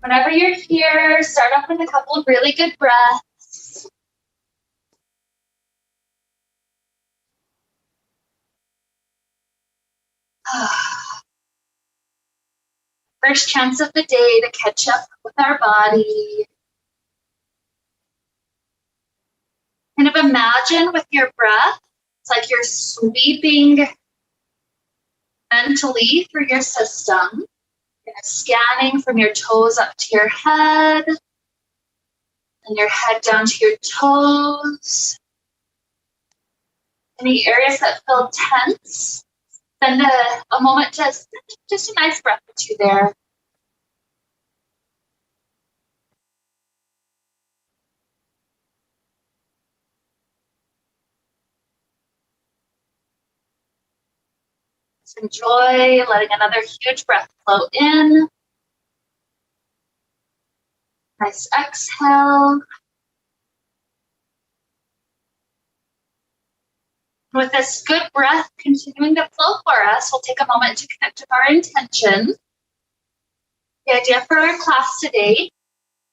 Whenever you're here, start off with a couple of really good breaths. First chance of the day to catch up with our body. Kind of imagine with your breath, it's like you're sweeping mentally through your system, kind of scanning from your toes up to your head, and your head down to your toes. Any areas that feel tense, spend a moment just a nice breath or two there. Just enjoy letting another huge breath flow in. Nice exhale. With this good breath continuing to flow for us, we'll take a moment to connect with our intention. The idea for our class today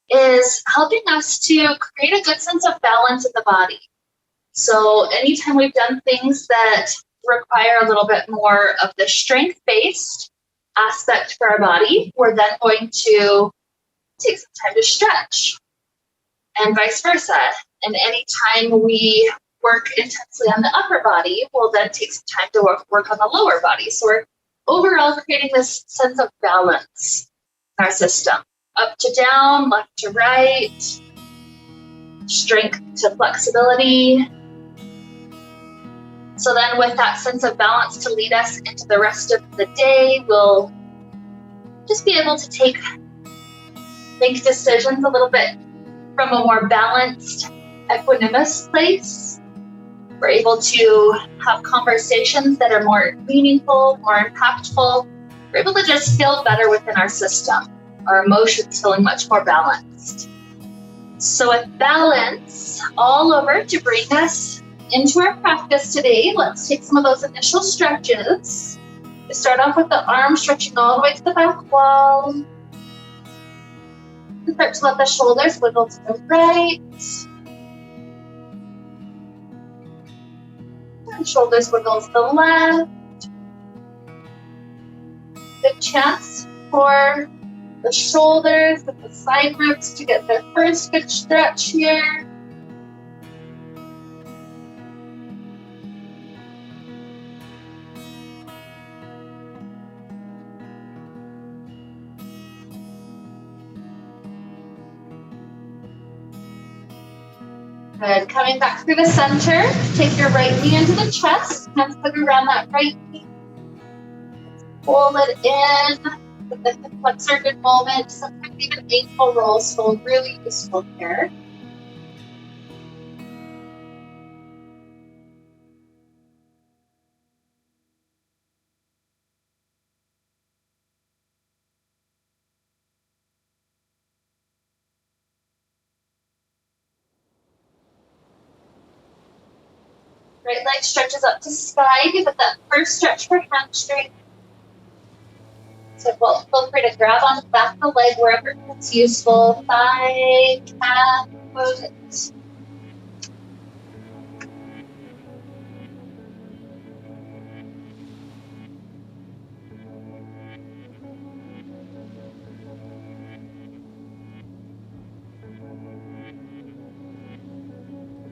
is helping us to create a good sense of balance in the body. So anytime we've done things that require a little bit more of the strength-based aspect for our body, we're then going to take some time to stretch, and vice versa. And anytime we work intensely on the upper body, we'll then take some time to work on the lower body. So we're overall creating this sense of balance in our system. Up to down, left to right, strength to flexibility. So then with that sense of balance to lead us into the rest of the day, we'll just be able to make decisions a little bit from a more balanced, equanimous place. We're able to have conversations that are more meaningful, more impactful. We're able to just feel better within our system, our emotions feeling much more balanced. So with balance all over to bring us into our practice today, let's take some of those initial stretches. We start off with the arms stretching all the way to the back wall. Start to let the shoulders wiggle to the right. And shoulders wiggle to the left. Good chance for the shoulders and the side ribs to get their first good stretch here. Good. Coming back through the center, take your right knee into the chest, hands put around that right knee. Pull it in with the hip flexor, good moment. Sometimes even ankle rolls feel really useful here. Right leg stretches up to sky. Give it that first stretch for hamstring. So feel free to grab on the back of the leg wherever it's useful. Thigh, calf, foot.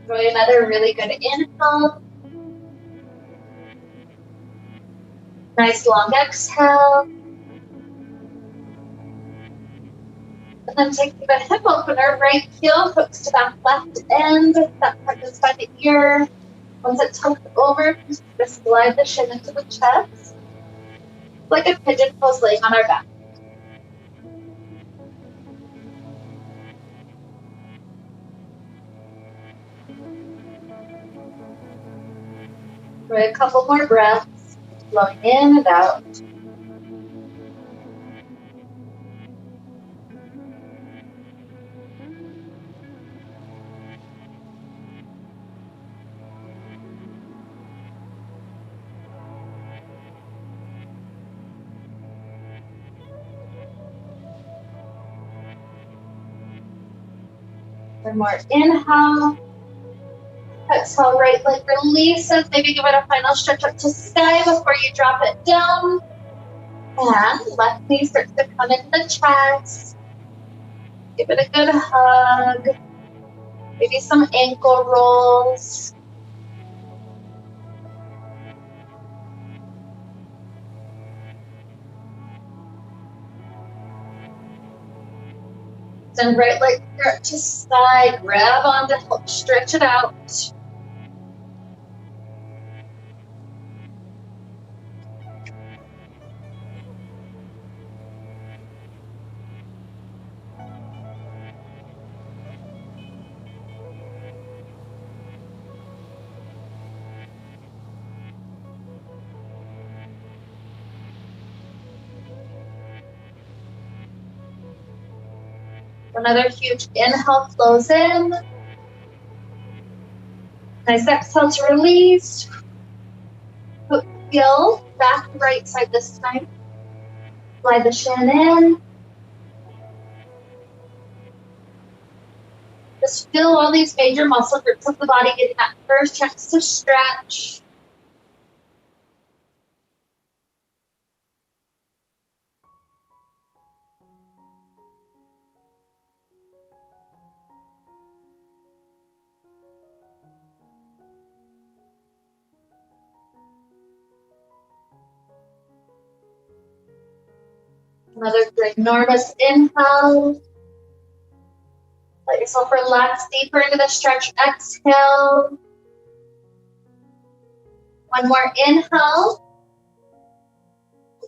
Enjoy another really good inhale. Nice long exhale. And then take the hip opener, right heel hooks to that left end. That part goes by the ear. Once it's hooked over, just slide the shin into the chest. Like a pigeon pose laying on our back. For a couple more breaths, flowing in and out. One more inhale. Exhale, right leg releases. Maybe give it a final stretch up to sky before you drop it down. And left knee starts to come into the chest. Give it a good hug. Maybe some ankle rolls. Then right leg start to side. Grab on to help stretch it out. Another huge inhale flows in. Nice exhale to release. Heel back right side this time. Slide the shin in. Just feel all these major muscle groups of the body getting that first chance to stretch. Another ginormous inhale. Let yourself relax deeper into the stretch. Exhale. One more inhale.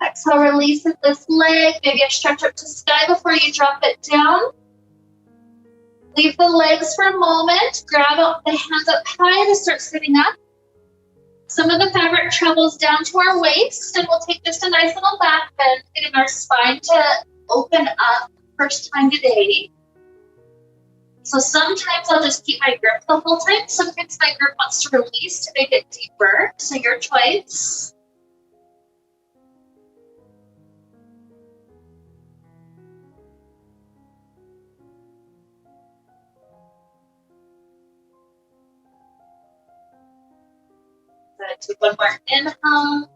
Exhale, releases this leg. Maybe a stretch up to sky before you drop it down. Leave the legs for a moment. Grab up the hands up high to start sitting up. Some of the fabric travels down to our waist, and we'll take just a nice little back bend, getting our spine to open up first time today. So sometimes I'll just keep my grip the whole time. Sometimes my grip wants to release to make it deeper. So your choice. Good. Take one more inhale.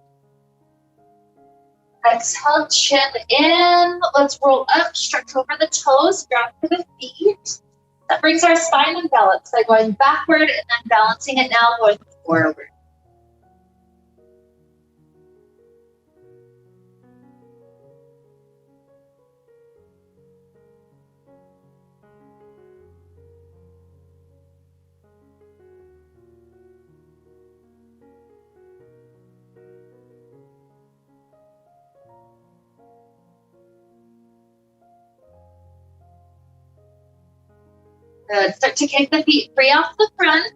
Exhale, chin in. Let's roll up, stretch over the toes, grab for the feet. That brings our spine in balance by going backward and then balancing it now going forward. Good. Start to kick the feet free off the front.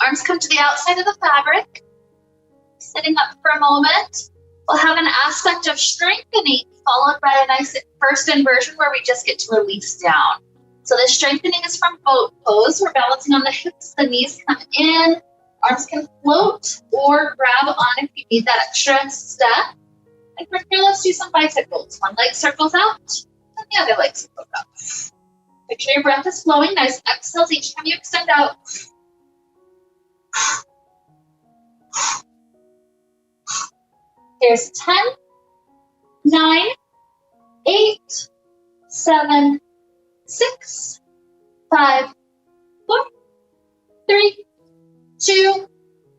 Arms come to the outside of the fabric. Sitting up for a moment. We'll have an aspect of strengthening followed by a nice first inversion where we just get to release down. So the strengthening is from boat pose. We're balancing on the hips. The knees come in. Arms can float or grab on if you need that extra step. And from here, let's do some bicycles. One leg circles out. And the other leg circles up. Picture your breath is flowing. Nice exhales each time you extend out. Here's 10, 9, 8, 7, 6, 5, 4, 3, 2,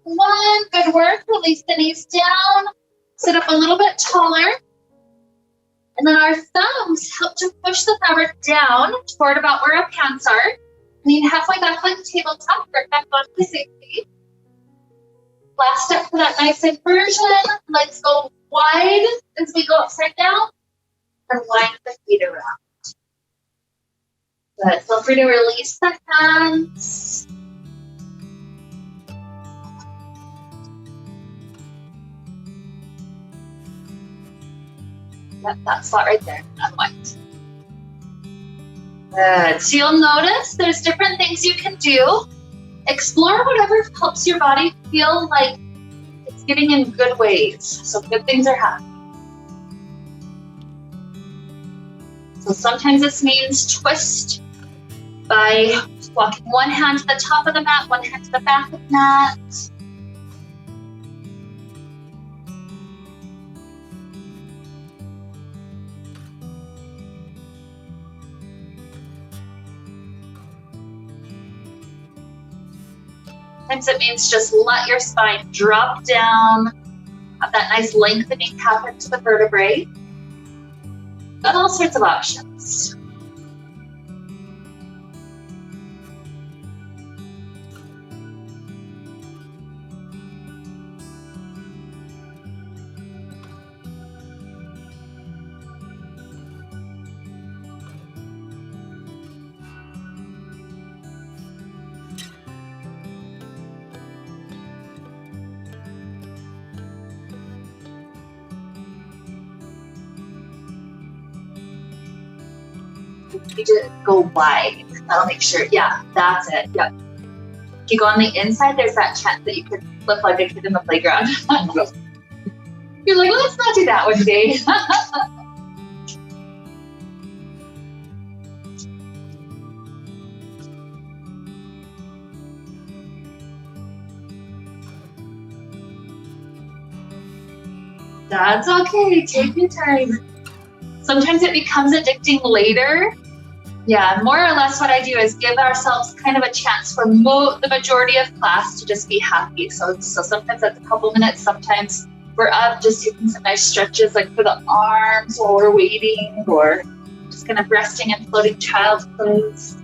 1. Good work. Release the knees down. Sit up a little bit taller. And then our thumbs help to push the fabric down toward about where our pants are. Lean halfway back like a tabletop. Grip back onto the safety. Last step for that nice inversion. Legs go wide as we go upside down. And wind the feet around. Good. Feel free to release the hands. Yep, that spot right there, unwind. Good. So you'll notice there's different things you can do. Explore whatever helps your body feel like it's getting in good ways. So good things are happening. So So sometimes this means twist by walking one hand to the top of the mat, one hand to the back of the mat. Sometimes it means just let your spine drop down, have that nice lengthening happen to the vertebrae. Got all sorts of options. You just go wide. I'll make sure. Yeah, that's it. Yep. If you go on the inside, there's that chance that you could flip like a kid in the playground. You're like, well, let's not do that one day. That's okay. Take your time. Sometimes it becomes addicting later. Yeah, more or less what I do is give ourselves kind of a chance for the majority of class to just be happy. So sometimes that's a couple minutes, sometimes we're up just taking some nice stretches like for the arms while we're waiting, or just kind of resting and floating child's pose.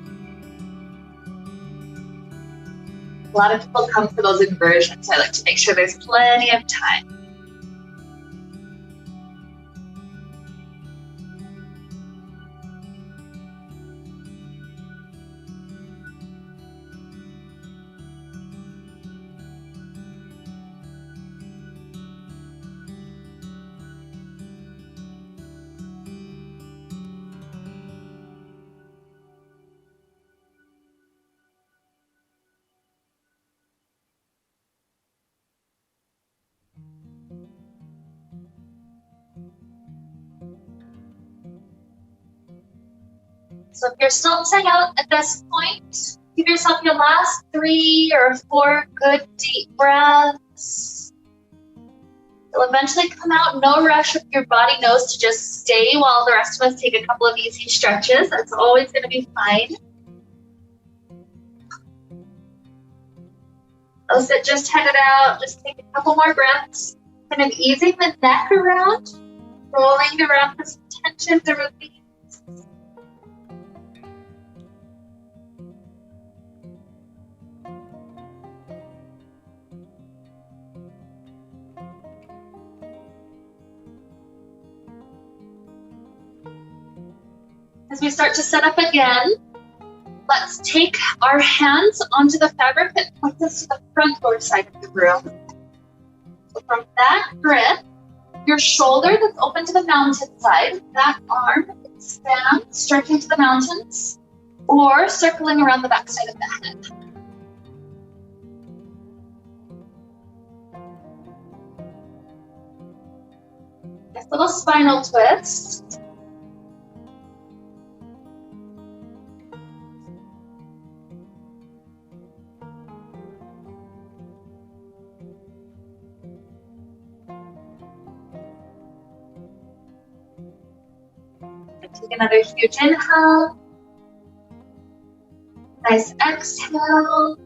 A lot of people come for those inversions. I like to make sure there's plenty of time. So if you're still tight out at this point, give yourself your last 3 or 4 good deep breaths. You'll eventually come out, no rush if your body knows to just stay while the rest of us take a couple of easy stretches. That's always going to be fine. Those that just headed out, just take a couple more breaths, kind of easing the neck around, rolling around for some tension to release. As we start to set up again, let's take our hands onto the fabric that points us to the front door side of the room. So from that grip, your shoulder that's open to the mountain side, that arm expands, stretching to the mountains, or circling around the back side of the head. Nice little spinal twist. Take another huge inhale. Nice exhale.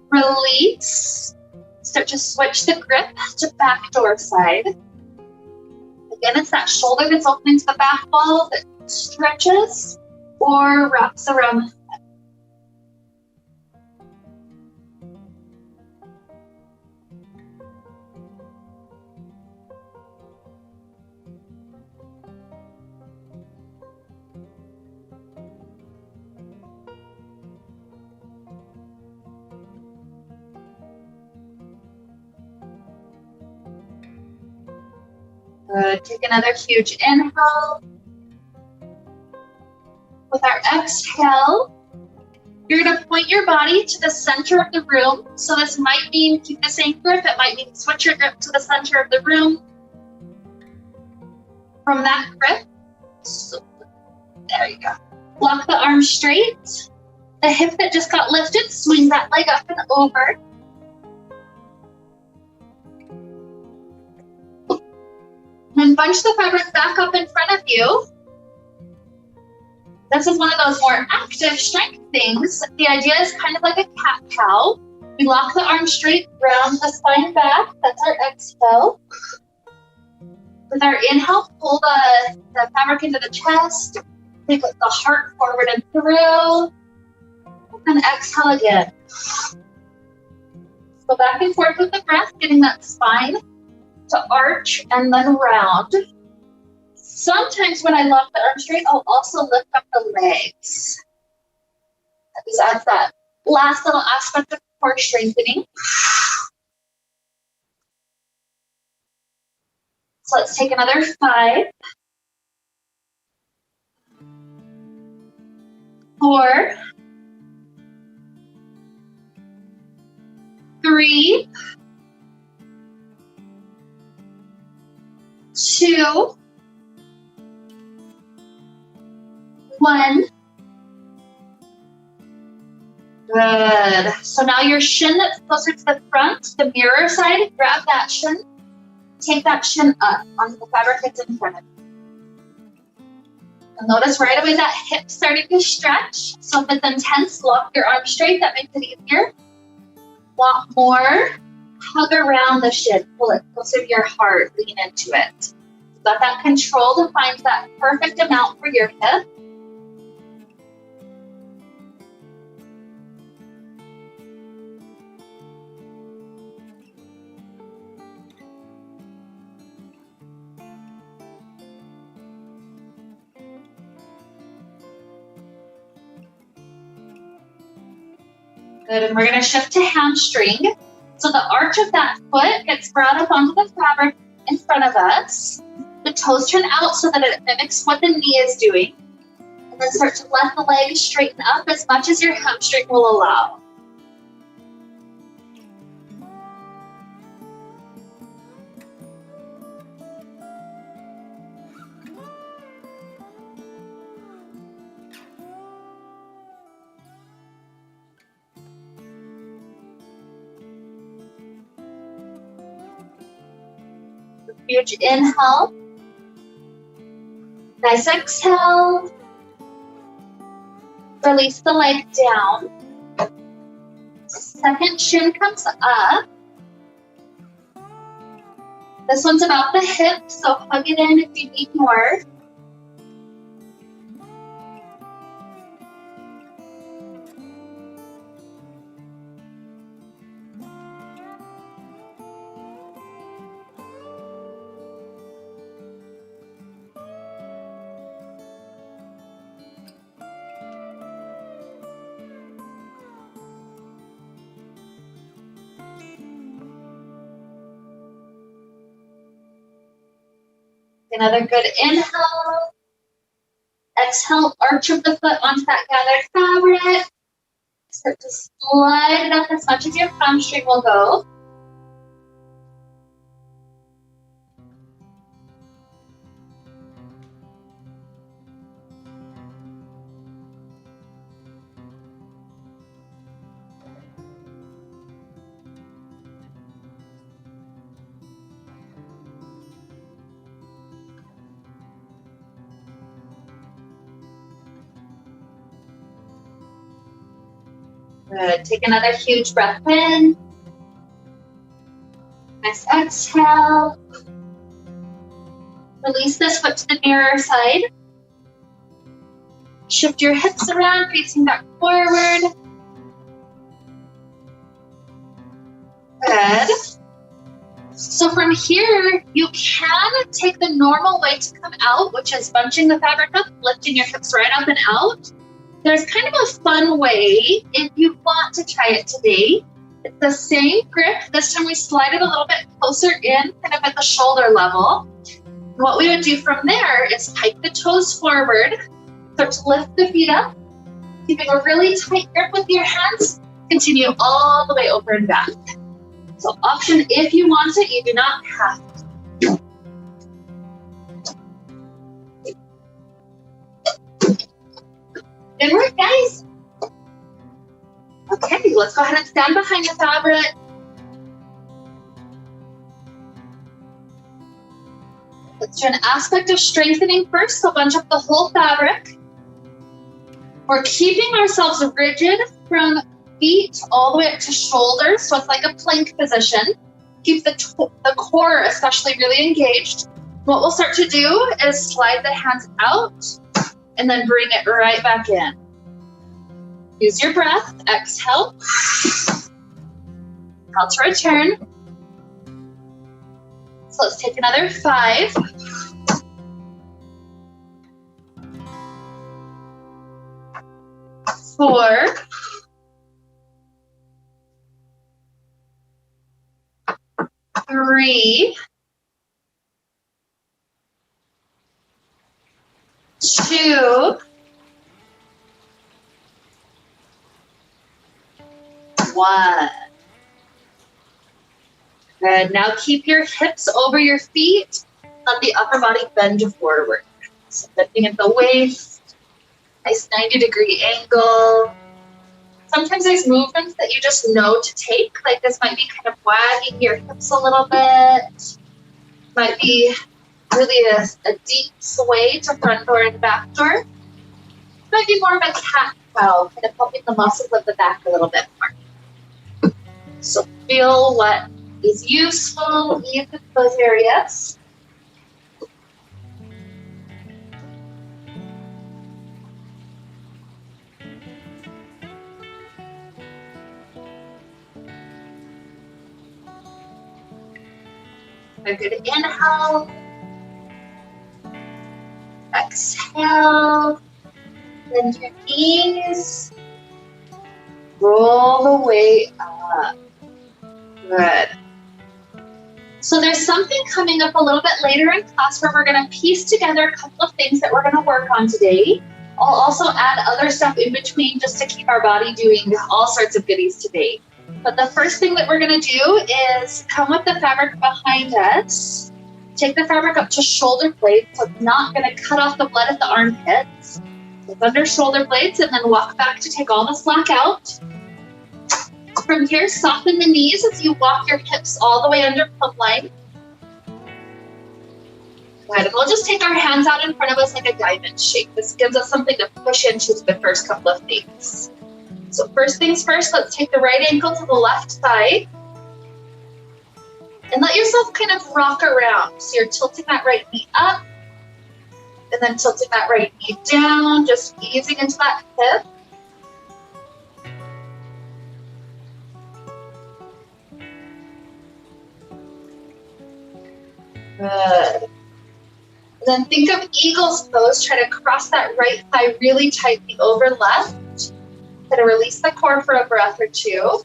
Release. Start to switch the grip to back door side. Again, it's that shoulder that's opening to the back wall that stretches or wraps around the head. Good. Take another huge inhale. With our exhale, you're going to point your body to the center of the room. So this might mean keep the same grip. It might mean switch your grip to the center of the room. From that grip, So, there you go. Walk the arm straight. The hip that just got lifted, swing that leg up and over. And bunch the fabric back up in front of you. This is one of those more active strength things. The idea is kind of like a cat-cow. We lock the arm straight, round the spine back. That's our exhale. With our inhale, pull the fabric into the chest. Take the heart forward and through. And exhale again. Go back and forth with the breath, getting that spine to arch and then round. Sometimes when I lock the arm straight, I'll also lift up the legs. That just adds that last little aspect of core strengthening. So let's take another 5, 4, 3, 2, 1. Good. So now your shin that's closer to the front, the mirror side, grab that shin. Take that shin up onto the fabric that's in front of you. And notice right away that hip starting to stretch. So if it's intense, lock your arm straight. That makes it easier. Want more? Hug around the shin. Pull it closer to your heart. Lean into it. You've got that control to find that perfect amount for your hip. Good, and we're going to shift to hamstring. So the arch of that foot gets brought up onto the fabric in front of us. The toes turn out so that it mimics what the knee is doing. And then start to let the leg straighten up as much as your hamstring will allow. Huge inhale. Nice exhale. Release the leg down. Second shin comes up. This one's about the hip, so hug it in if you need more. Another good inhale. Exhale, arch of the foot onto that gathered fabric. Start to slide it up as much as your hamstring will go. Good. Take another huge breath in. Nice exhale. Release this foot to the mirror side. Shift your hips around, facing back forward. Good. So from here, you can take the normal way to come out, which is bunching the fabric up, lifting your hips right up and out. There's kind of a fun way if you want to try it today. It's the same grip. This time we slide it a little bit closer in, kind of at the shoulder level. And what we would do from there is pike the toes forward, start to lift the feet up, keeping a really tight grip with your hands. Continue all the way over and back. So option if you want it, you do not have to. Good work, guys. Okay, let's go ahead and stand behind the fabric. Let's do an aspect of strengthening first, so bunch up the whole fabric. We're keeping ourselves rigid from feet all the way up to shoulders, so it's like a plank position. Keep the core especially really engaged. What we'll start to do is slide the hands out and then bring it right back in. Use your breath, exhale. Out to return. So let's take another 5. 4. 3. 2. 1. Good. Now keep your hips over your feet. Let the upper body bend forward. So bending at the waist. Nice 90-degree angle. Sometimes there's movements that you just know to take. Like this might be kind of wagging your hips a little bit. Might be really a deep sway to front door and back door. Might be more of a cat-cow, kind of helping the muscles of the back a little bit more. So feel what is useful in those areas. A good inhale. Exhale. Bend your knees. Roll the way up. Good. So there's something coming up a little bit later in class where we're going to piece together a couple of things that we're going to work on today. I'll also add other stuff in between just to keep our body doing all sorts of goodies today. But the first thing that we're going to do is come with the fabric behind us. Take the fabric up to shoulder blades, so it's not going to cut off the blood at the armpits. So it's under shoulder blades, and then walk back to take all the slack out. From here, soften the knees as you walk your hips all the way under plumb line. Good, and we'll just take our hands out in front of us like a diamond shape. This gives us something to push into the first couple of things. So first things first, let's take the right ankle to the left thigh. And let yourself kind of rock around. So you're tilting that right knee up, and then tilting that right knee down, just easing into that hip. Good. And then think of eagle's pose. Try to cross that right thigh really tightly over left. Try to release the core for a breath or two.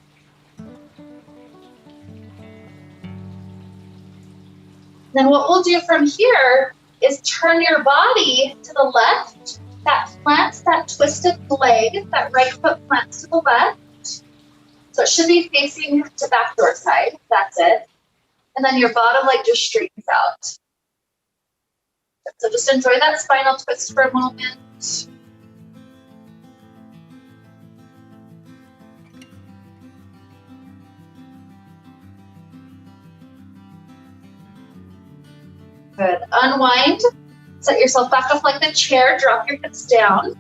Then what we'll do from here is turn your body to the left. That plants that twisted leg. That right foot plants to the left. So it should be facing to back door side. That's it. And then your bottom leg just straightens out. So just enjoy that spinal twist for a moment. Good. Unwind. Set yourself back up like the chair. Drop your hips down.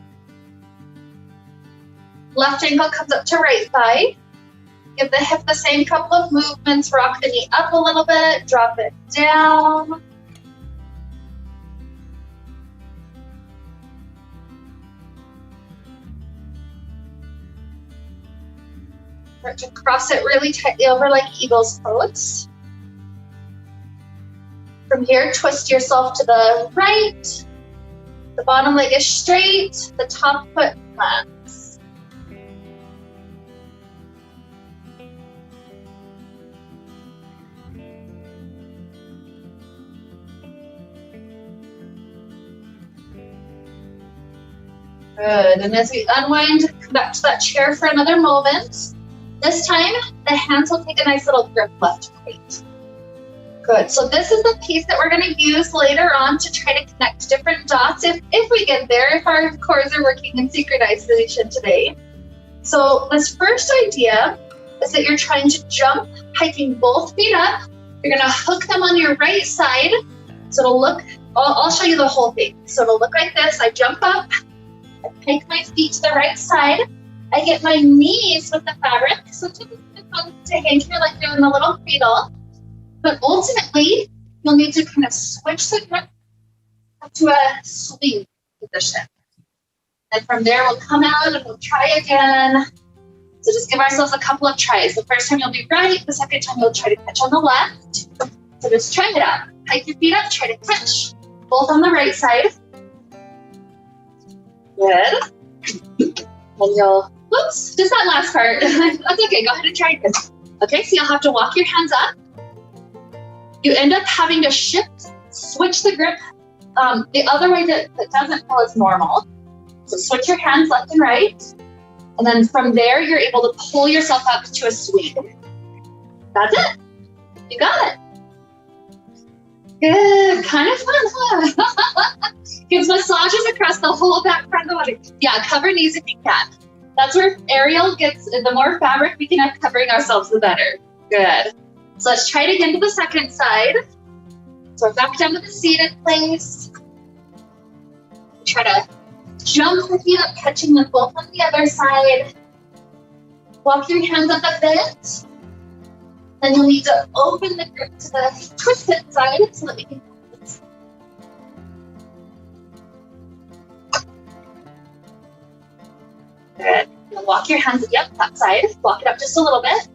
Left ankle comes up to right thigh. Give the hip the same couple of movements. Rock the knee up a little bit. Drop it down. Start to cross it really tightly over like eagle's pose. From here, twist yourself to the right. The bottom leg is straight. The top foot plants. Good. And as we unwind, come back to that chair for another moment. This time, the hands will take a nice little grip left to right. Good. So this is the piece that we're going to use later on to try to connect different dots if we get there, if our cores are working in synchronization today. So this first idea is that you're trying to jump, hiking both feet up. You're going to hook them on your right side. So it'll look, I'll show you the whole thing. So it'll look like this. I jump up, I hike my feet to the right side. I get my knees with the fabric. So typically to hang here like doing the little cradle. But ultimately, you'll need to kind of switch the grip to a swing position. And from there, we'll come out and we'll try again. So just give ourselves a couple of tries. The first time you'll be right. The second time you'll try to catch on the left. So just try it out. Hike your feet up, try to catch. Both on the right side. Good. And you'll, whoops, just that last part. That's okay, go ahead and try again. Okay, so you'll have to walk your hands up. You end up having to shift, switch the grip the other way that doesn't feel as normal. So switch your hands left and right. And then from there, you're able to pull yourself up to a swing. That's it. You got it. Good. Kind of fun, huh? Gives massages across the whole back front of the body. Yeah, cover knees if you can. That's where Ariel gets, the more fabric we can have covering ourselves, the better. Good. So let's try it again to the second side. So we're back down to the seated place. Try to jump the feet up, catching them both on the other side. Walk your hands up a bit. Then you'll need to open the grip to the twisted side so that we can do this. Good. You'll walk your hands, yep, that side. Walk it up just a little bit.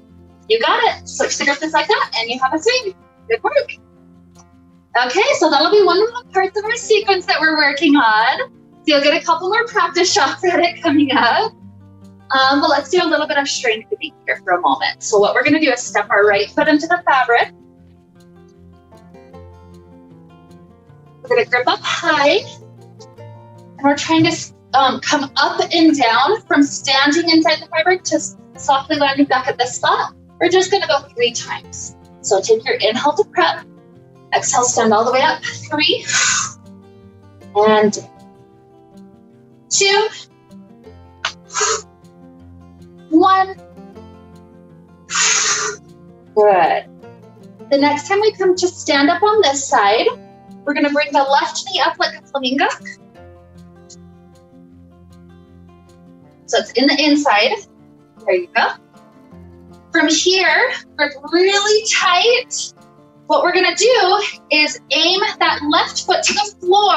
You got it. Switch the grip just like that, and you have a swing. Good work. Okay, so that'll be one of the parts of our sequence that we're working on. So you'll get a couple more practice shots at it coming up. But let's do a little bit of strengthening here for a moment. So what we're going to do is step our right foot into the fabric. We're going to grip up high. And we're trying to come up and down from standing inside the fabric to softly landing back at this spot. We're just going to go 3 times. So take your inhale to prep. Exhale, stand all the way up. 3. And 2. 1. Good. The next time we come to stand up on this side, we're going to bring the left knee up like a flamingo. So it's in the inside. There you go. From here, grip really tight. What we're going to do is aim that left foot to the floor,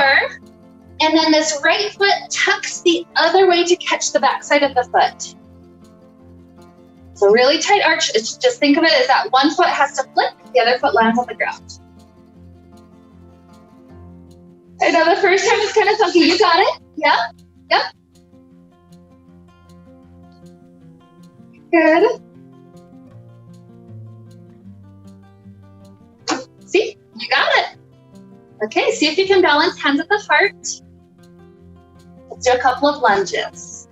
and then this right foot tucks the other way to catch the backside of the foot. So really tight arch. It's just think of it as that one foot has to flip, the other foot lands on the ground. I know the first time it's kind of funky. You got it? Yep. Yep. Good. See? You got it. Okay, see if you can balance hands at the heart. Let's do a couple of lunges.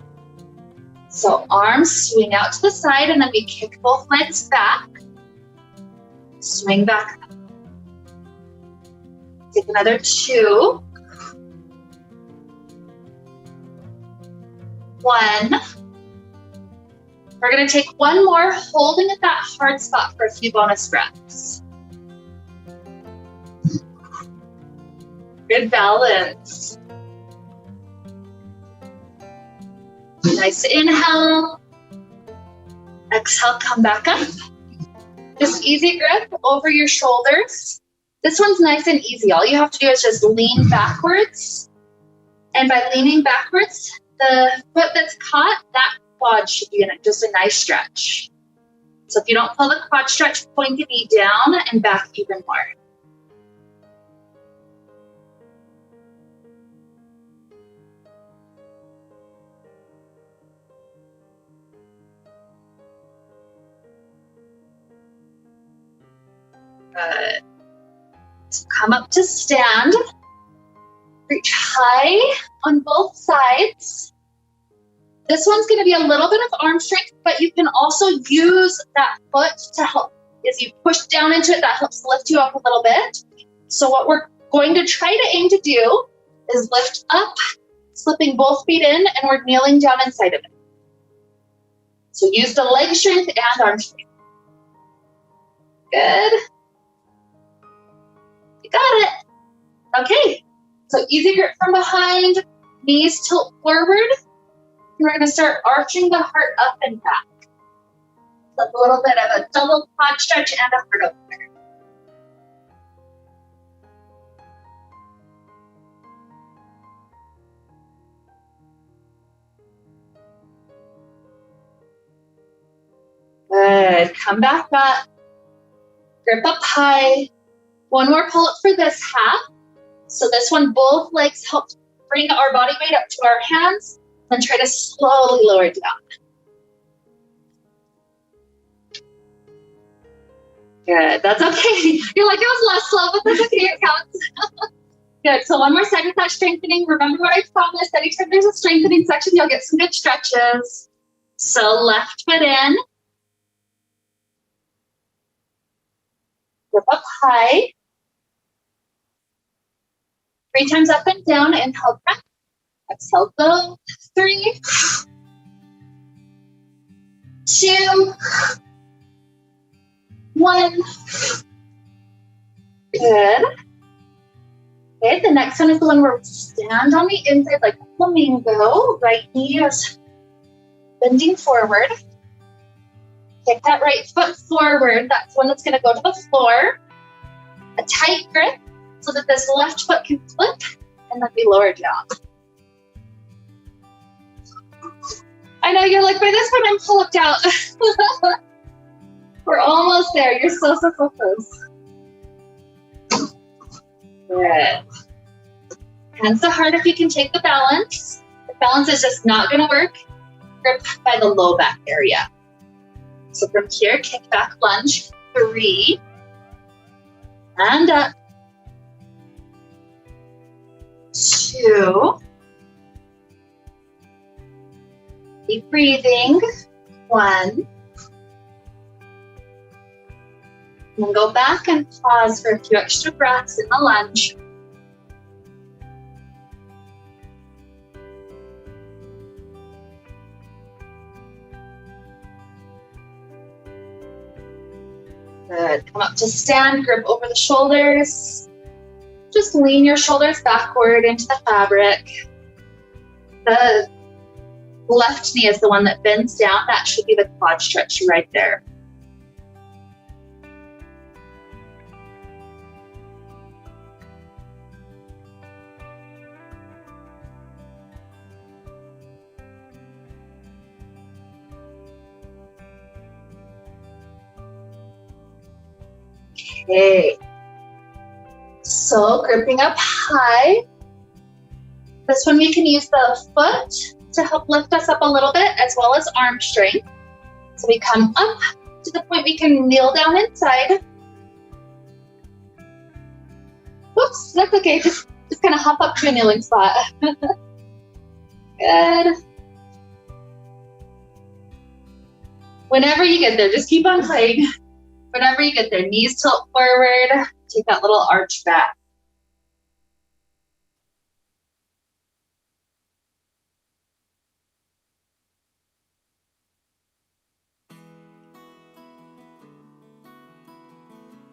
So arms swing out to the side, and then we kick both legs back. Swing back up. Take another 2. 1. We're going to take one more, holding at that hard spot for a few bonus breaths. Good balance. Nice inhale. Exhale, come back up. Just easy grip over your shoulders. This one's nice and easy. All you have to do is just lean backwards. And by leaning backwards, the foot that's caught, that quad should be in it, just a nice stretch. So if you don't feel the quad stretch, point the knee down and back even more. Good. So come up to stand. Reach high on both sides. This one's going to be a little bit of arm strength, but you can also use that foot to help is you push down into it. That helps lift you up a little bit. So what we're going to try to aim to do is lift up, slipping both feet in, and we're kneeling down inside of it. So use the leg strength and arm strength. Good. You got it. Okay. So easy grip from behind, knees tilt forward. We're going to start arching the heart up and back. A little bit of a double quad stretch and a heart opener. Good. Come back up. Grip up high. One more pull-up for this half. So this one, both legs help bring our body weight up to our hands, then try to slowly lower it down. Good, that's okay. You're like, it was less slow, but that's okay, it counts. Good, so one more side with that strengthening. Remember what I promised, anytime there's a strengthening section, you'll get some good stretches. So left foot in. Grip up high. 3 times up and down, inhale breath. Exhale, go. 3, 2, 1. Good. Okay, the next one is the one where we stand on the inside like a flamingo. Right knee is bending forward. Kick that right foot forward. That's one that's going to go to the floor. A tight grip so that this left foot can flip and then be lowered down. I know you're like, by this point I'm flipped out. We're almost there. You're so close. Good. Hands to heart if you can take the balance. The balance is just not going to work. Grip by the low back area. So from here, kick back lunge. 3. And up. 2. Keep breathing. 1. And go back and pause for a few extra breaths in the lunge. Good. Come up to stand, grip over the shoulders. Just lean your shoulders backward into the fabric. The left knee is the one that bends down. That should be the quad stretch right there. Okay, so gripping up high. This one we can use the foot to help lift us up a little bit as well as arm strength. So we come up to the point we can kneel down inside. Whoops, that's okay, just kind of hop up to a kneeling spot. Good. Whenever you get there, just keep on playing. Whenever you get there, knees tilt forward, take that little arch back.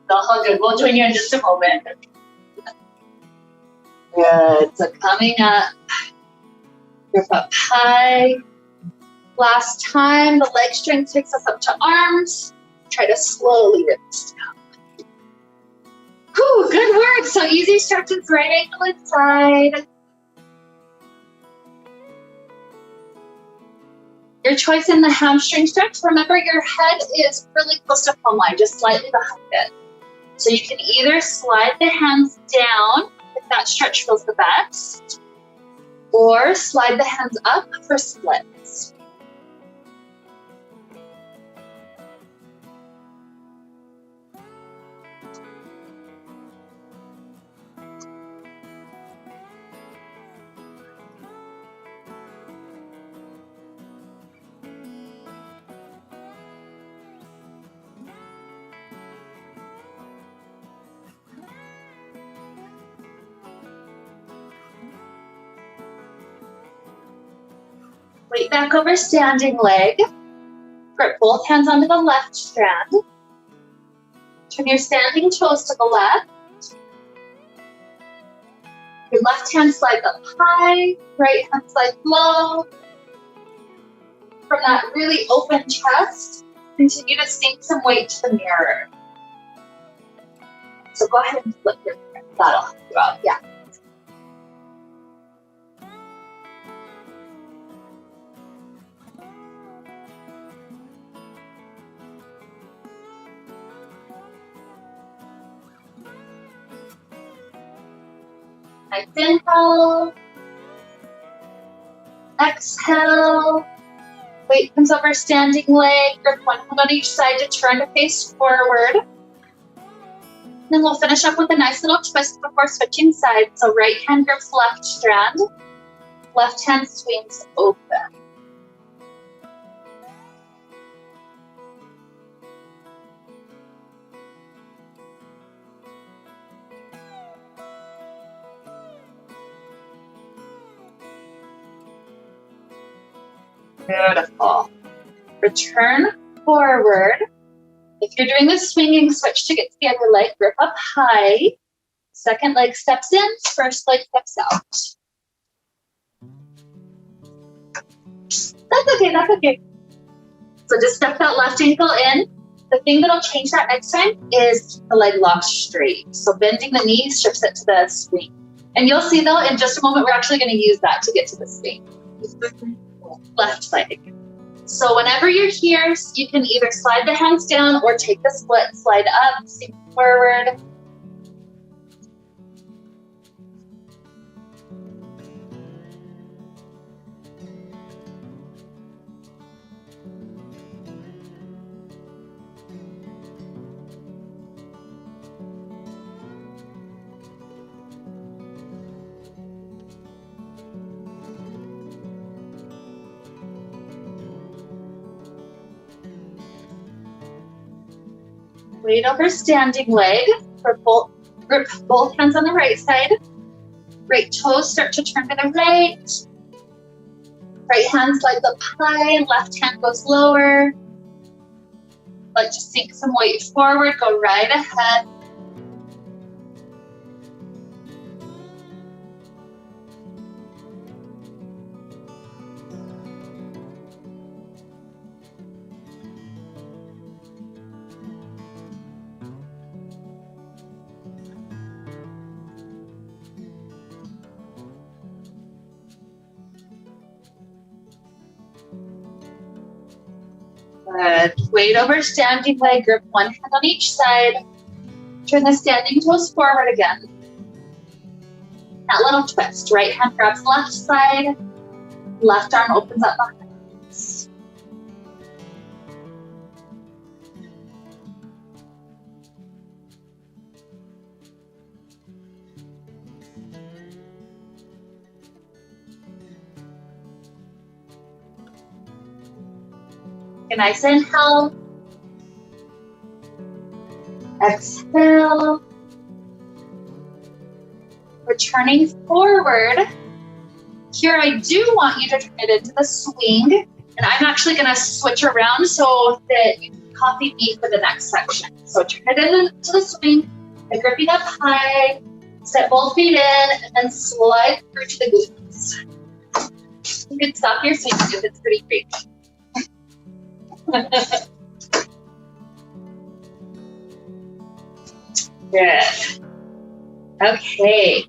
All good, we'll join you in just a moment. Good, so coming up, grip up high. Last time, the leg strength takes us up to arms. Try to slowly rip this down. Whew, good work. So easy stretches, right ankle inside. Your choice in the hamstring stretch. Remember, your head is really close to plumb line, just slightly behind it. So you can either slide the hands down if that stretch feels the best, or slide the hands up for splits. Weight back over standing leg. Grip both hands onto the left strand. Turn your standing toes to the left. Your left hand slides up high, right hand slides low. From that really open chest, continue to sink some weight to the mirror. So go ahead and flip your grip. That'll help you out, yeah. Nice inhale. Exhale. Weight comes over standing leg. Grip one hand on each side to turn to face forward. Then we'll finish up with a nice little twist before switching sides. So right hand grips left strand. Left hand swings open. Beautiful. Return forward. If you're doing the swinging switch to get to the other leg, grip up high. Second leg steps in, first leg steps out. That's okay, that's okay. So just step that left ankle in. The thing that'll change that next time is keep the leg locked straight. So bending the knees shifts it to the swing. And you'll see though, in just a moment, we're actually gonna use that to get to the swing. Left leg. So whenever you're here, you can either slide the hands down or take the split, slide up, sink forward. Weight over standing leg. Grip both hands on the right side. Right toes start to turn to the right. Right hand slides up high, left hand goes lower. Like to sink some weight forward, go right ahead. Good. Weight over standing leg, grip one hand on each side. Turn the standing toes forward again. That little twist. Right hand grabs left side. Left arm opens up behind us. A nice inhale. Exhale. Returning forward. Here I do want you to turn it into the swing. And I'm actually going to switch around so that you can copy me for the next section. So turn it into the swing by gripping up high. Step both feet in and then slide through to the glutes. You can stop your swing if it's pretty creepy. Good. Okay.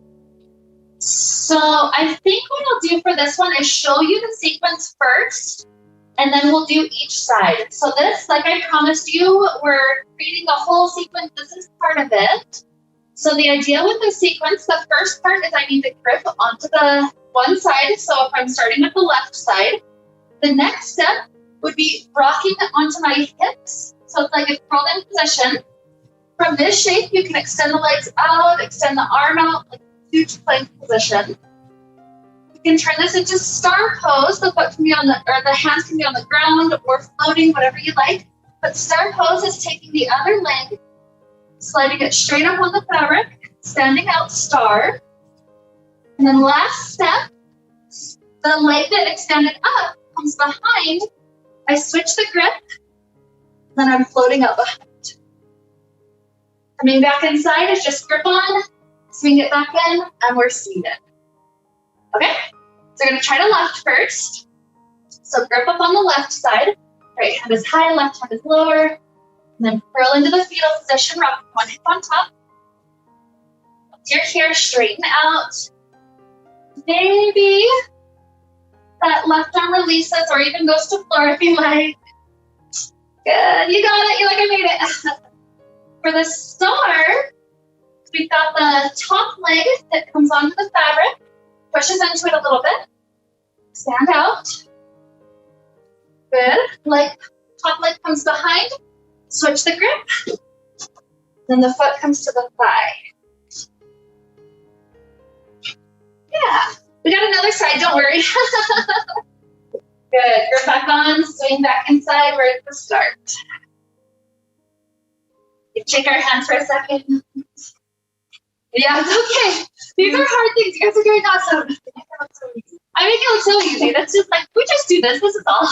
So I think what I'll do for this one is show you the sequence first, and then we'll do each side. So this, like I promised you, we're creating a whole sequence. This is part of it. So the idea with the sequence, the first part is I need to grip onto the one side. So if I'm starting with the left side, the next step would be rocking onto my hips. So it's like a curled in position. From this shape, you can extend the legs out, extend the arm out, like a huge plank position. You can turn this into star pose. The foot can be on the hands can be on the ground or floating, whatever you like. But star pose is taking the other leg, sliding it straight up on the fabric, standing out star. And then last step, the leg that extended up, comes behind, I switch the grip, then I'm floating up behind. Coming back inside is just grip on, swing it back in, and we're seated. Okay, so we're gonna try to left first. So grip up on the left side, right hand is high, left hand is lower, and then curl into the fetal position, rock one hip on top. You're here, straighten out. Maybe that left arm releases or even goes to floor if you like. Good, you got it, you're like, I made it. For the star, we've got the top leg that comes onto the fabric, pushes into it a little bit. Stand out. Good, top leg comes behind, switch the grip. Then the foot comes to the thigh. Yeah, we got another side, don't worry. Good, grip back on, swing back inside, we're at the start. Shake our hands for a second. Yeah, it's okay. These are hard things. You guys are doing awesome. I make it look so easy. That's just like, we just do this. This is all.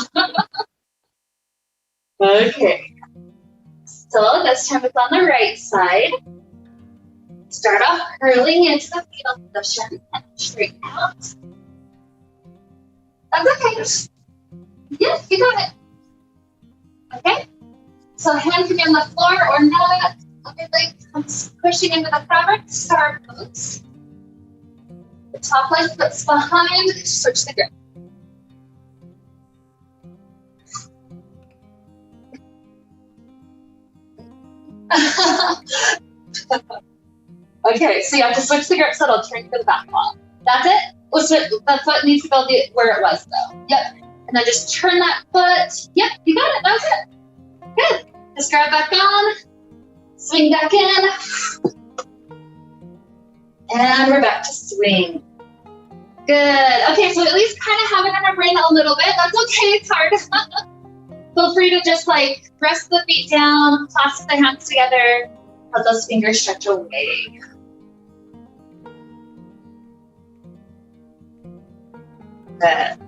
Okay. So this time it's on the right side. Start off curling into the fetal position and straighten out. That's okay. Yes, you got it. Okay. So hand can be on the floor or not. Other leg comes pushing into the fabric, star pose. The top leg puts behind, switch the grip. Okay, so you have to switch the grip so it'll turn to the back wall. That's it? The foot needs to go where it was though. Yep. And then just turn that foot. Yep, you got it. That was it. Good. Just grab back on, swing back in, and we're back to swing. Good. Okay, so at least kind of have it in our brain a little bit. That's okay, it's hard. Feel free to just like rest the feet down, clasp the hands together, let those fingers stretch away. Good.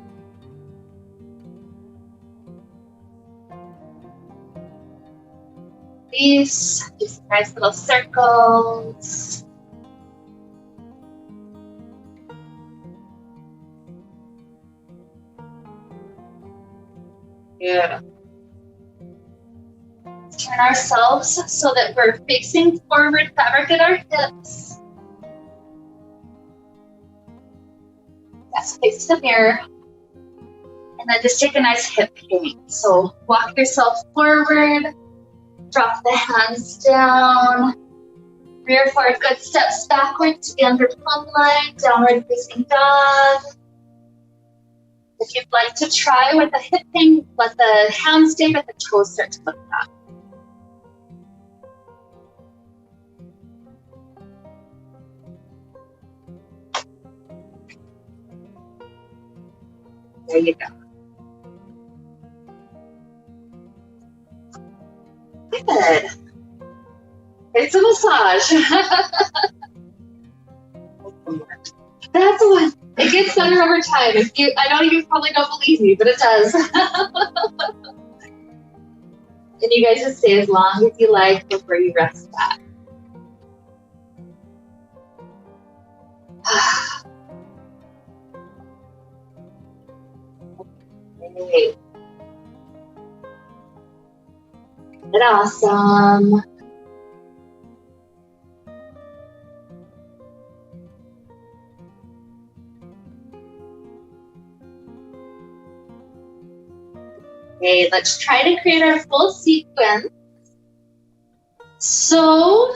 These, just nice little circles. Yeah. Turn ourselves so that we're facing forward, fabric at our hips. Yes, face the mirror. And then just take a nice hip hang. So walk yourself forward. Drop the hands down. 3 or 4 good steps backward to the under plumb line, downward facing dog. If you'd like to try with a hip hang, let the hands stay, but the toes start to look back. There you go. Good. It's a massage. That's the one. It gets better over time. I know you probably don't believe me, but it does. And you guys just stay as long as you like before you rest back. Okay. Good, awesome. Okay, let's try to create our full sequence. So,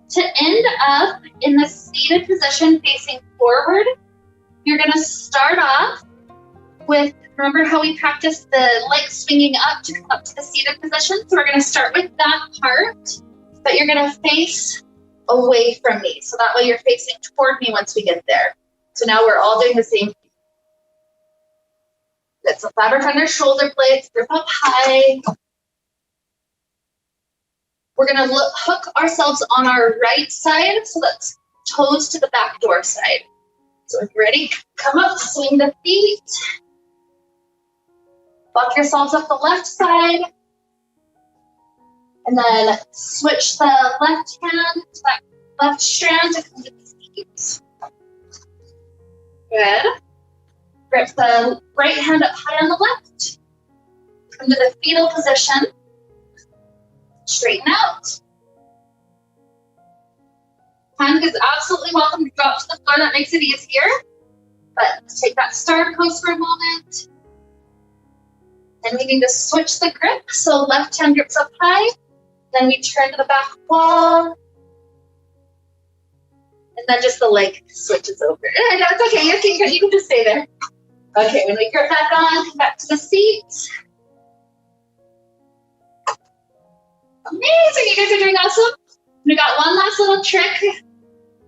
to end up in the seated position facing forward, you're going to start off with, remember how we practiced the legs swinging up to come up to the seated position? So we're going to start with that part, but you're going to face away from me. So that way you're facing toward me once we get there. So now we're all doing the same thing. Good, so fabric under shoulder blades, grip up high. We're going to hook ourselves on our right side, so that's toes to the back door side. So if you're ready, come up, swing the feet. Walk yourselves up the left side. And then switch the left hand to that left strand to come to the feet. Good. Grip the right hand up high on the left. Come to the fetal position. Straighten out. Hand is absolutely welcome to drop to the floor. That makes it easier. But take that star pose for a moment. And we need to switch the grip. So left hand grips up high. Then we turn to the back wall. And then just the leg switches over. No, it's okay. You can just stay there. Okay, when we grip back on, come back to the seat. Amazing, you guys are doing awesome. We got one last little trick.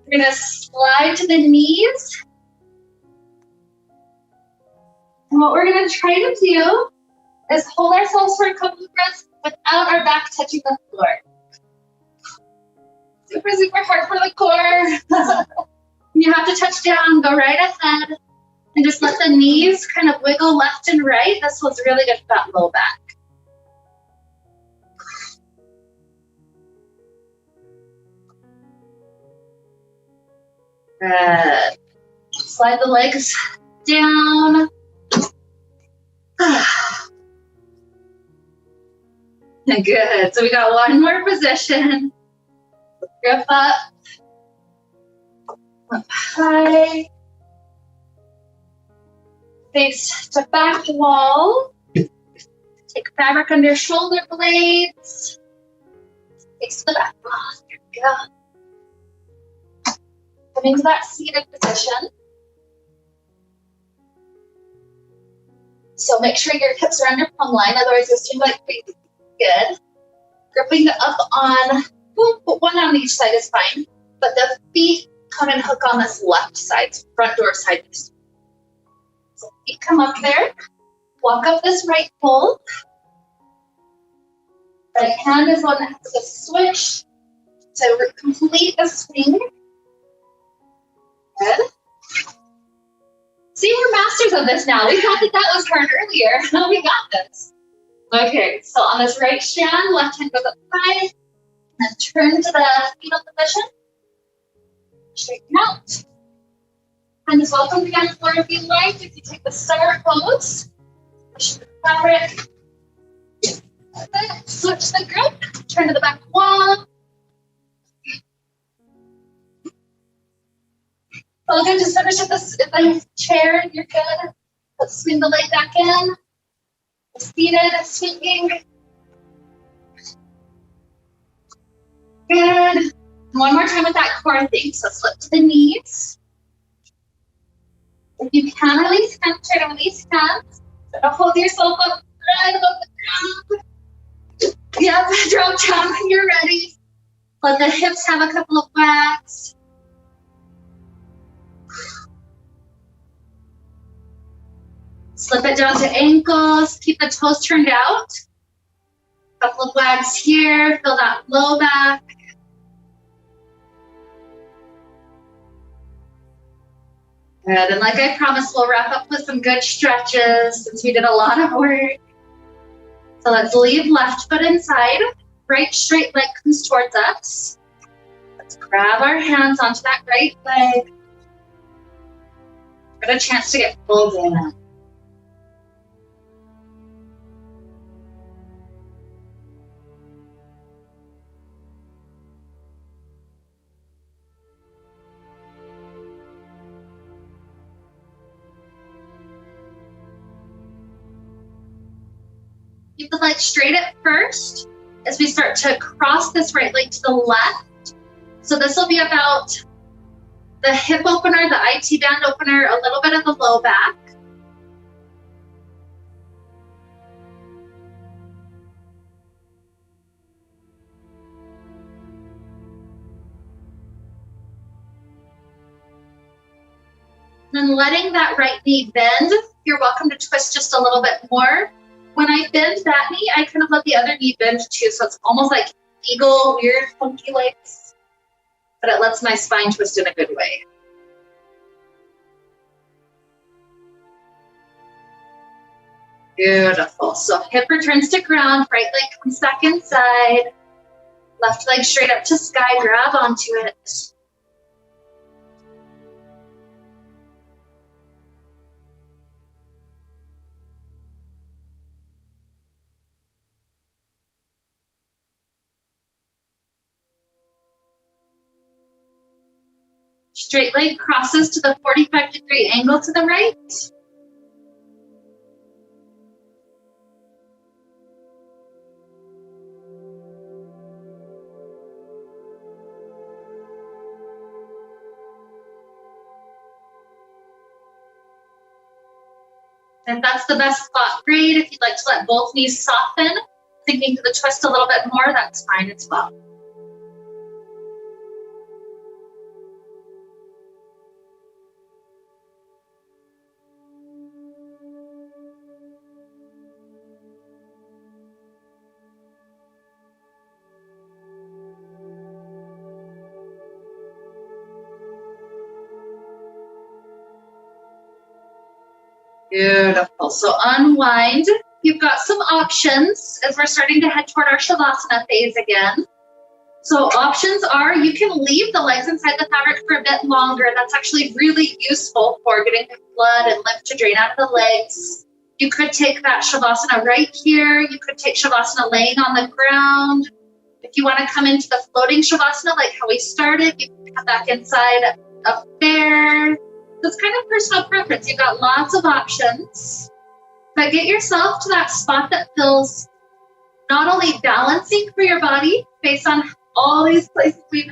We're gonna slide to the knees. And what we're gonna try to do is hold ourselves for a couple of breaths without our back touching the floor. Super, super hard for the core. You have to touch down, go right ahead, and just let the knees kind of wiggle left and right. This was really good for that low back. Good. Slide the legs down. Good. So we got one more position. Grip up high. Face to back wall. Take fabric under shoulder blades. Face to the back wall. Here we go. Coming to that seated position. So make sure your hips are under plumb line, otherwise you'll swing like crazy. Good. Gripping up on, one on each side is fine, but the feet come and hook on this left side, front door side. So feet come up there. Walk up this right pole. Right hand is one that has to switch to complete a swing. Good. See, we're masters of this now. We thought that was hard earlier. We got this. Okay, so on this right strand, left hand goes up high, and turn to the fetal position. Straighten out. And is welcome to be on the floor if you like. If you take the star pose, push the fabric. Switch the grip, turn to the back wall. All good, just finish at the chair, you're good. Let's swing the leg back in. Seated, swinging. Good. One more time with that core thing. So slip to the knees. If you can release hands, try to release hands. So hold yourself up right above the ground. Yep, drop down when you're ready. Let the hips have a couple of wags. Slip it down to ankles, keep the toes turned out. Couple of wags here, feel that low back. Good, and like I promised, we'll wrap up with some good stretches since we did a lot of work. So let's leave left foot inside, right straight leg comes towards us. Let's grab our hands onto that right leg. Get a chance to get pulled in. Keep the leg straight at first as we start to cross this right leg to the left. So this will be about the hip opener, the IT band opener, a little bit of the low back. Then letting that right knee bend. You're welcome to twist just a little bit more. When I bend that knee, I kind of let the other knee bend too. So it's almost like eagle, weird, funky legs. But it lets my spine twist in a good way. Beautiful. So hip returns to ground, right leg comes back inside, left leg straight up to sky, grab onto it. Straight leg crosses to the 45-degree angle to the right. If that's the best spot, great. If you'd like to let both knees soften, sinking to the twist a little bit more, that's fine as well. Beautiful. So unwind. You've got some options as we're starting to head toward our Shavasana phase again. So options are you can leave the legs inside the fabric for a bit longer. That's actually really useful for getting the blood and lymph to drain out of the legs. You could take that Shavasana right here. You could take Shavasana laying on the ground. If you want to come into the floating Shavasana like how we started, you can come back inside up there. So it's kind of personal preference. You've got lots of options. But get yourself to that spot that feels not only balancing for your body based on all these places we've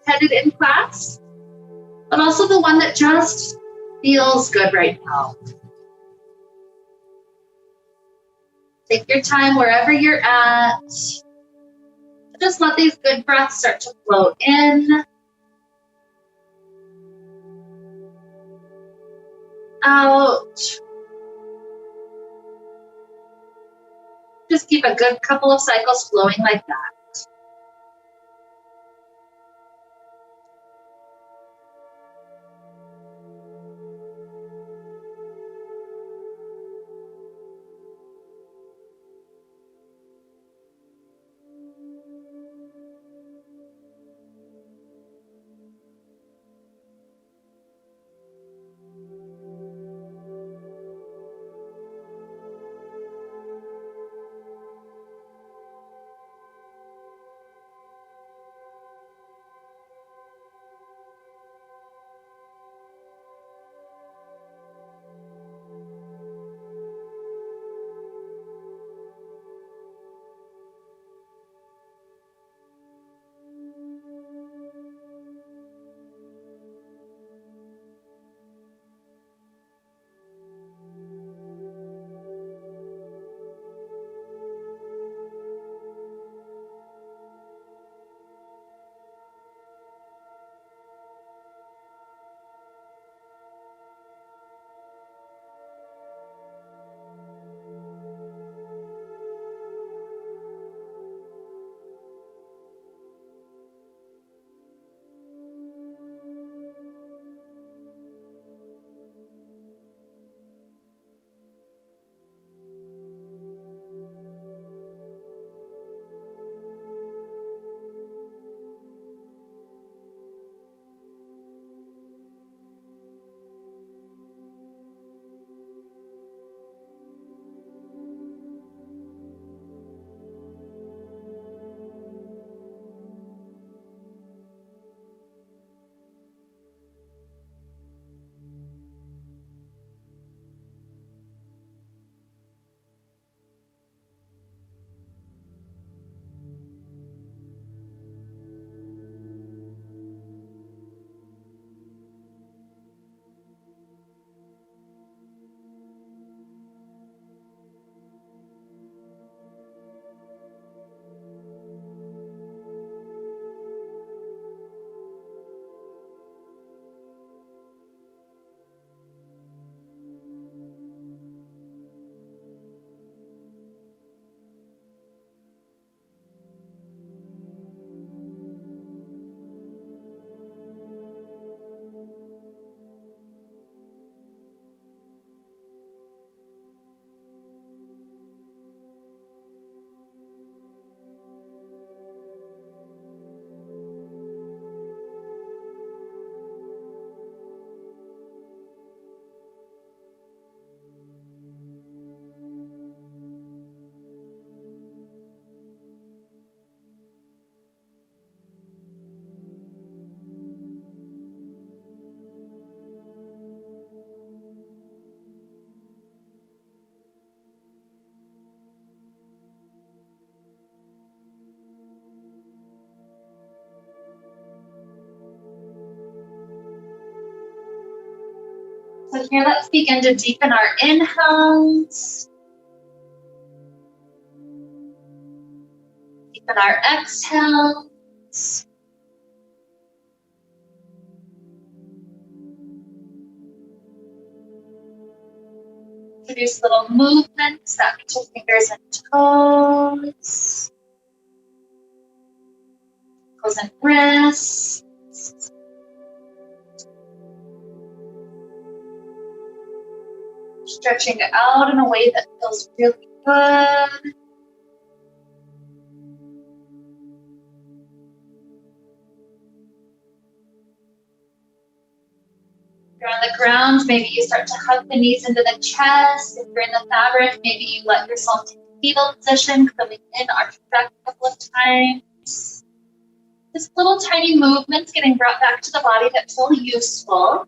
headed in class, but also the one that just feels good right now. Take your time wherever you're at. Just let these good breaths start to flow in, out. Just keep a good couple of cycles flowing like that. So here, let's begin to deepen our inhales. Deepen our exhales. Introduce little movements that reach your fingers and toes. Ankles and wrists. Stretching out in a way that feels really good. If you're on the ground, maybe you start to hug the knees into the chest. If you're in the fabric, maybe you let yourself take a fetal position, coming in, arch back a couple of times. Just little tiny movements getting brought back to the body that feel useful.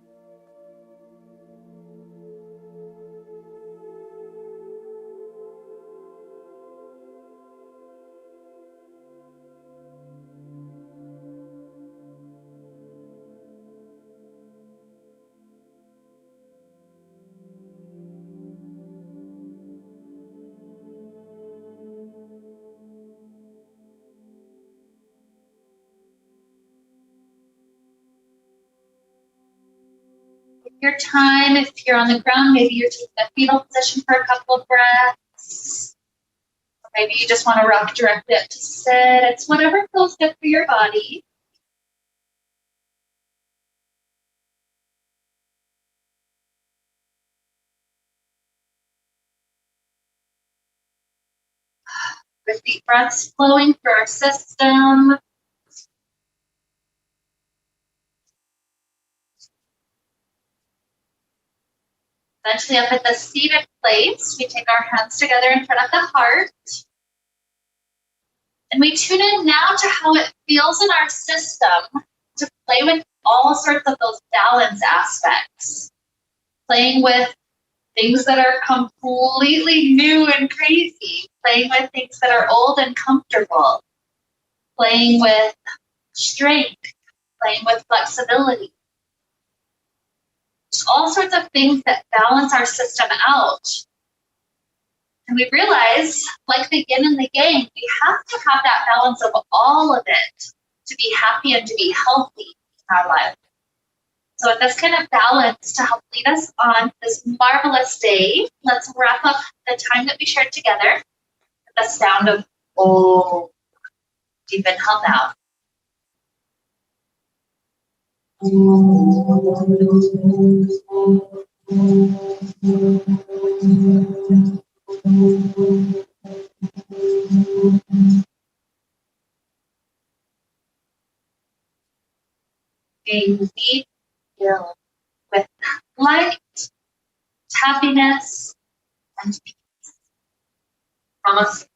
Your time, if you're on the ground, maybe you're taking a fetal position for a couple of breaths. Or maybe you just want to rock directly up to sit. It's whatever feels good for your body. With deep breaths flowing through our system. Eventually up at the seated place, we take our hands together in front of the heart. And we tune in now to how it feels in our system to play with all sorts of those balance aspects. Playing with things that are completely new and crazy. Playing with things that are old and comfortable. Playing with strength. Playing with flexibility. There's all sorts of things that balance our system out. And we realize, like the yin and the yang, we have to have that balance of all of it to be happy and to be healthy in our life. So with this kind of balance to help lead us on this marvelous day, let's wrap up the time that we shared together with the sound of oh, deep inhale now. Being deep filled with light, happiness, and peace. Namaste.